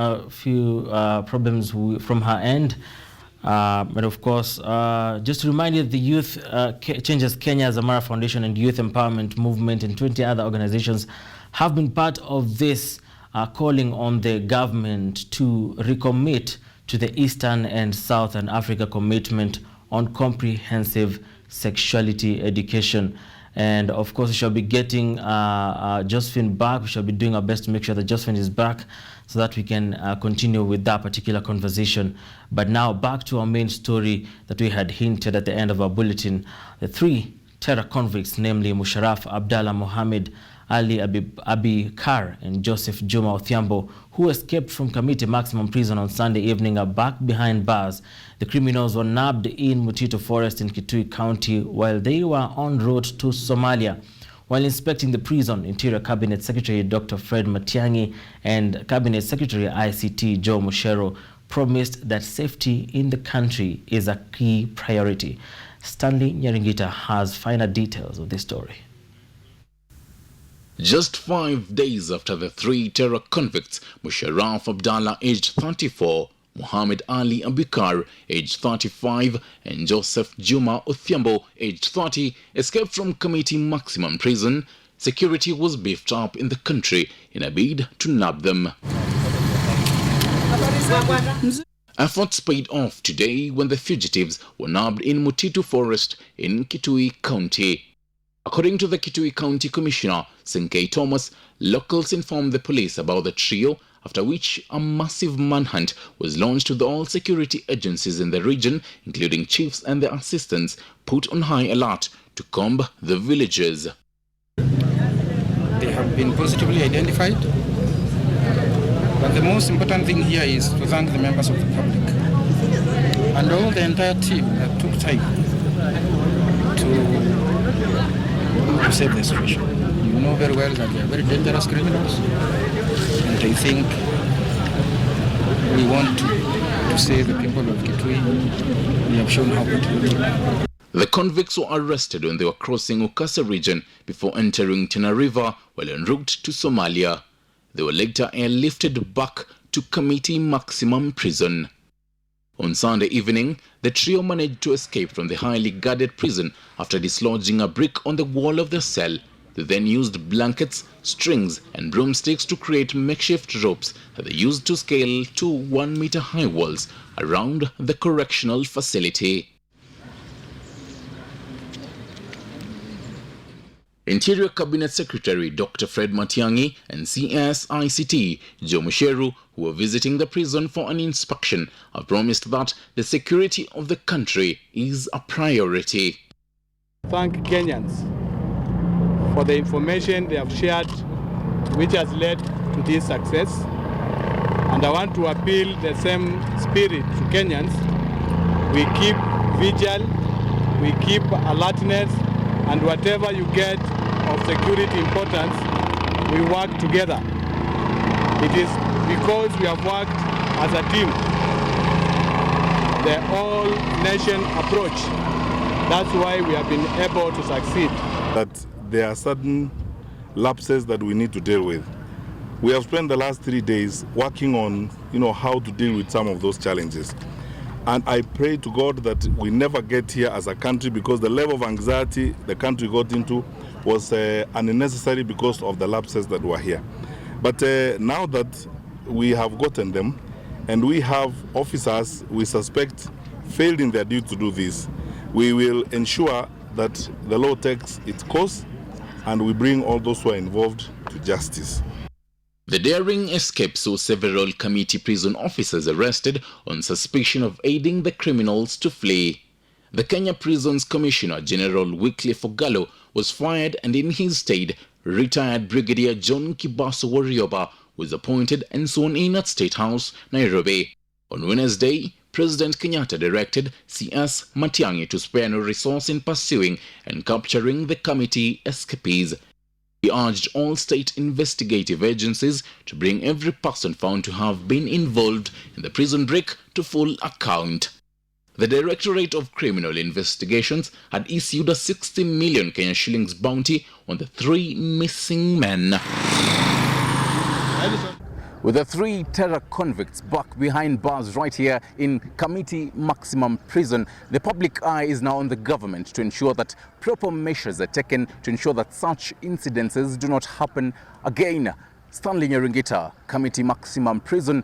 A few problems from her end. But of course, just to remind you, the Youth Changes Kenya, Zamara Foundation, and Youth Empowerment Movement and 20 other organizations have been part of this calling on the government to recommit to the Eastern and Southern Africa commitment on comprehensive sexuality education. And of course, we shall be getting Josephine back. We shall be doing our best to make sure that Josephine is back so that we can continue with that particular conversation. But now back to our main story that we had hinted at the end of our bulletin. The three terror convicts, namely Musharraf Abdallah Mohammed, Ali Abi Kar, and Joseph Juma Othiambo, who escaped from Kamiti maximum prison on Sunday evening, are back behind bars. The criminals were nabbed in Mutito Forest in Kitui County while they were en route to Somalia. While inspecting the prison, Interior Cabinet Secretary Dr. Fred Matiang'i and Cabinet Secretary ICT Joe Mushero promised that safety in the country is a key priority. Stanley Nyaringita has finer details of this story. Just 5 days after the three terror convicts, Musharraf Abdallah, aged 34, Muhammad Ali Abikar, aged 35, and Joseph Juma Othiambo, aged 30, escaped from Kamiti maximum prison, security was beefed up in the country in a bid to nab them. Efforts paid off today when the fugitives were nabbed in Mutito Forest in Kitui County. According to the Kitui County Commissioner, Senkei Thomas, locals informed the police about the trio, after which a massive manhunt was launched with all security agencies in the region, including chiefs and their assistants, put on high alert to comb the villages. They have been positively identified, but the most important thing here is to thank the members of the public and all the entire team that took time to save the situation. You know very well that they are very dangerous criminals, and I think we want to say the people of Kitui, we have shown how patriotic. The convicts were arrested when they were crossing Ukasa region before entering Tana River while en route to Somalia. They were later airlifted back to Kamiti maximum prison. On Sunday evening, the trio managed to escape from the highly guarded prison after dislodging a brick on the wall of the cell. They then used blankets, strings, and broomsticks to create makeshift ropes that they used to scale 2 1-meter-high walls around the correctional facility. Interior Cabinet Secretary Dr. Fred Matiang'i and CSICT Joe Musheru, who were visiting the prison for an inspection, have promised that the security of the country is a priority. Thank Kenyans for the information they have shared, which has led to this success. And I want to appeal the same spirit to Kenyans. We keep vigil, we keep alertness, and whatever you get of security importance, we work together. It is because we have worked as a team, the all-nation approach. That's why we have been able to succeed. That there are certain lapses that we need to deal with. We have spent the last 3 days working on, how to deal with some of those challenges. And I pray to God that we never get here as a country, because the level of anxiety the country got into was unnecessary because of the lapses that were here. But now that we have gotten them, and we have officers we suspect failed in their duty to do this, we will ensure that the law takes its course and we bring all those who are involved to justice. The daring escape saw several Kamiti prison officers arrested on suspicion of aiding the criminals to flee. The Kenya Prisons Commissioner General Wycliffe Ogalo was fired, and in his stead, retired Brigadier John Kibaso Warioba was appointed and sworn in at State House, Nairobi. On Wednesday, President Kenyatta directed CS Matiang'i to spare no resource in pursuing and capturing the Kamiti escapees. He urged all state investigative agencies to bring every person found to have been involved in the prison break to full account. The Directorate of Criminal Investigations had issued a 60 million Kenya shillings bounty on the 3 missing men. With the 3 terror convicts back behind bars right here in Kamiti Maximum Prison, the public eye is now on the government to ensure that proper measures are taken to ensure that such incidences do not happen again. Stanley Nyeringita, Kamiti Maximum Prison,